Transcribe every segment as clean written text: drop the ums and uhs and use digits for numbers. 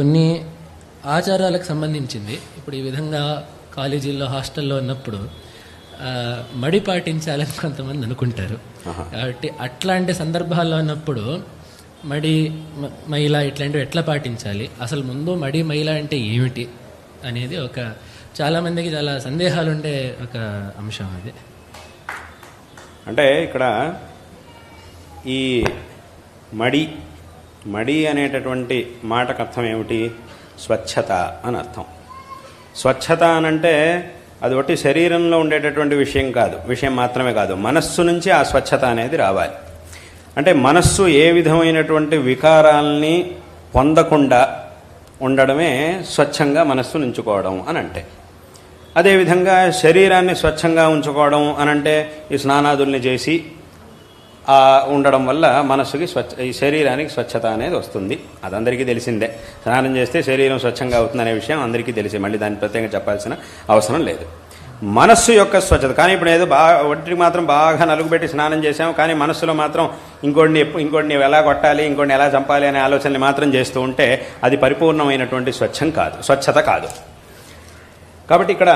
కొన్ని ఆచారాలకు సంబంధించింది. ఇప్పుడు ఈ విధంగా కాలేజీల్లో హాస్టల్లో ఉన్నప్పుడు మడి పాటించాలని కొంతమంది అనుకుంటారు. కాబట్టి అట్లాంటి సందర్భాల్లో ఉన్నప్పుడు మడి మైల ఇట్లాంటివి ఎట్లా పాటించాలి, అసలు ముందు మడి మైల అంటే ఏమిటి అనేది చాలామందికి చాలా సందేహాలు ఉండే ఒక అంశం అది. అంటే ఇక్కడ ఈ మడి అనేటటువంటి మాటకు అర్థం ఏమిటి? స్వచ్ఛత అని అర్థం. స్వచ్ఛత అనంటే అది ఒకటి శరీరంలో ఉండేటటువంటి విషయం మాత్రమే కాదు, మనస్సు నుంచి ఆ స్వచ్ఛత అనేది రావాలి. అంటే మనస్సు ఏ విధమైనటువంటి వికారాల్ని పొందకుండా ఉండడమే స్వచ్ఛంగా మనస్సును ఉంచుకోవడం అని అంటే. అదేవిధంగా శరీరాన్ని స్వచ్ఛంగా ఉంచుకోవడం అనంటే ఈ స్నానాదుల్ని చేసి ఉండడం వల్ల మనస్సుకి ఈ శరీరానికి స్వచ్ఛత అనేది వస్తుంది. అది అందరికీ తెలిసిందే. స్నానం చేస్తే శరీరం స్వచ్ఛంగా అవుతుందనే విషయం అందరికీ తెలిసి మళ్ళీ దాన్ని ప్రత్యేకంగా చెప్పాల్సిన అవసరం లేదు. మనస్సు యొక్క స్వచ్ఛత. కానీ ఇప్పుడు ఏదో ఒంటికి మాత్రం బాగా నలుగుపెట్టి స్నానం చేసాము, కానీ మనస్సులో మాత్రం ఇంకోటిని ఎలా కొట్టాలి, ఇంకోటిని ఎలా చంపాలి అనే ఆలోచనలు మాత్రం చేస్తూ ఉంటే అది పరిపూర్ణమైనటువంటి స్వచ్ఛత కాదు. కాబట్టి ఇక్కడ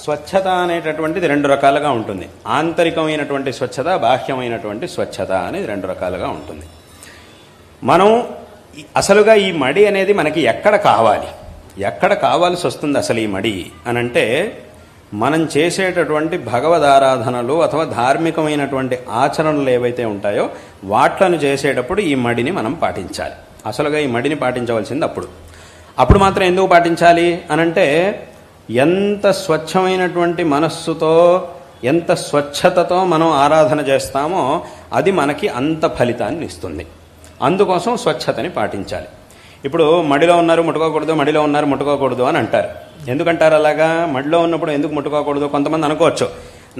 స్వచ్ఛత అనేటటువంటిది రెండు రకాలుగా ఉంటుంది. ఆంతరికమైనటువంటి స్వచ్ఛత, బాహ్యమైనటువంటి స్వచ్ఛత అనేది రెండు రకాలుగా ఉంటుంది. మనం అసలుగా ఈ మడి అనేది మనకి ఎక్కడ కావాల్సి వస్తుంది అసలు ఈ మడి అనంటే, మనం చేసేటటువంటి భగవదారాధనలు అథవా ధార్మికమైనటువంటి ఆచరణలు ఏవైతే ఉంటాయో వాట్లను చేసేటప్పుడు ఈ మడిని మనం పాటించాలి. అసలుగా ఈ మడిని పాటించవలసింది అప్పుడు మాత్రం ఎందుకు పాటించాలి అనంటే, ఎంత స్వచ్ఛమైనటువంటి మనస్సుతో, ఎంత స్వచ్ఛతతో మనం ఆరాధన చేస్తామో అది మనకి అంత ఫలితాన్ని ఇస్తుంది. అందుకోసం స్వచ్ఛతని పాటించాలి. ఇప్పుడు మడిలో ఉన్నారు ముట్టుకోకూడదు అని అంటారు. ఎందుకంటారు అలాగా? మడిలో ఉన్నప్పుడు ఎందుకు ముట్టుకోకూడదు? కొంతమంది అనుకోవచ్చు,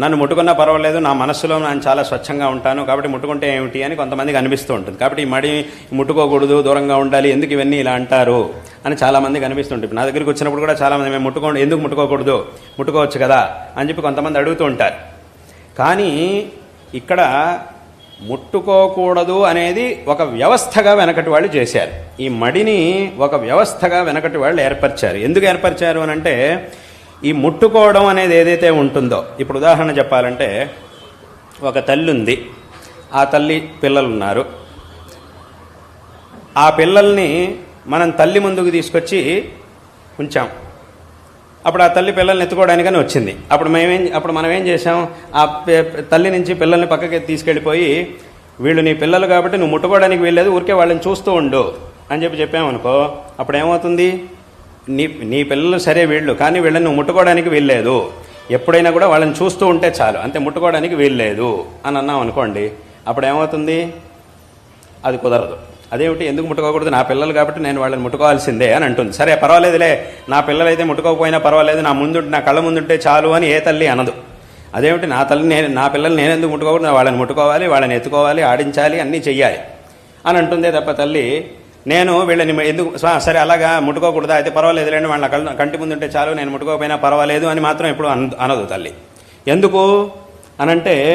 నన్ను ముట్టుకున్నా పర్వాలేదు, నా మనస్సులో నేను చాలా స్వచ్ఛంగా ఉంటాను కాబట్టి ముట్టుకుంటే ఏమిటి అని కొంతమందికి అనిపిస్తూ ఉంటుంది. కాబట్టి ఈ మడి ముట్టుకోకూడదు, దూరంగా ఉండాలి, ఎందుకు ఇవన్నీ ఇలా అంటారు అని చాలామందికి అనిపిస్తుంటుంది. నా దగ్గరికి వచ్చినప్పుడు కూడా చాలామంది మేము ఎందుకు ముట్టుకోకూడదు, ముట్టుకోవచ్చు కదా అని చెప్పి కొంతమంది అడుగుతూ ఉంటారు. కానీ ఇక్కడ ముట్టుకోకూడదు అనేది ఒక వ్యవస్థగా వెనకటి వాళ్ళు చేశారు. ఈ మడిని ఒక వ్యవస్థగా వెనకటి వాళ్ళు ఏర్పరిచారు. ఎందుకు ఏర్పరిచారు అని అంటే, ఈ ముట్టుకోవడం అనేది ఏదైతే ఉంటుందో, ఇప్పుడు ఉదాహరణ చెప్పాలంటే, ఒక తల్లి ఉంది, ఆ తల్లి పిల్లలున్నారు. ఆ పిల్లల్ని మనం తల్లి ముందుకు తీసుకొచ్చి ఉంచాం. అప్పుడు ఆ తల్లి పిల్లల్ని ఎత్తుకోవడానికని వచ్చింది. అప్పుడు మనం ఏం చేసాం? ఆ తల్లి నుంచి పిల్లల్ని పక్కకి తీసుకెళ్ళిపోయి, వీళ్ళు నీ పిల్లలు కాబట్టి నువ్వు ముట్టుకోవడానికి వీల్లేదు, ఊరికే వాళ్ళని చూస్తూ ఉండు అని చెప్పామనుకో, అప్పుడు ఏమవుతుంది? నీ పిల్లలు సరే వీళ్ళు, కానీ వీళ్ళని నువ్వు ముట్టుకోవడానికి వీల్లేదు, ఎప్పుడైనా కూడా వాళ్ళని చూస్తూ ఉంటే చాలు, అంతే, ముట్టుకోవడానికి వీల్లేదు అని అన్నాం అనుకోండి, అప్పుడు ఏమవుతుంది? అది కుదరదు. అదేమిటి, ఎందుకు ముట్టుకోకూడదు? నా పిల్లలు కాబట్టి నేను వాళ్ళని ముట్టుకోవాల్సిందే అని అంటుంది. సరే పర్వాలేదులే, నా పిల్లలైతే ముట్టుకోకపోయినా పర్వాలేదు, నా కళ్ళ ముందుంటే చాలు అని ఏ తల్లి అనదు. అదేమిటి, నా పిల్లలు నేనెందుకు ముట్టుకోకూడదు, వాళ్ళని ముట్టుకోవాలి, వాళ్ళని ఎత్తుకోవాలి, ఆడించాలి, అన్నీ చెయ్యాలి అని అంటుందే తప్ప తల్లి నేను వీళ్ళని ఎందుకు, సరే అలాగా ముట్టుకోకూడదా, అయితే పర్వాలేదు లేండి, వాళ్ళ కంటి ముందుంటే చాలు, నేను ముట్టుకోకపోయినా పర్వాలేదు అని మాత్రం ఎప్పుడు అనదు తల్లి. ఎందుకు అనంటే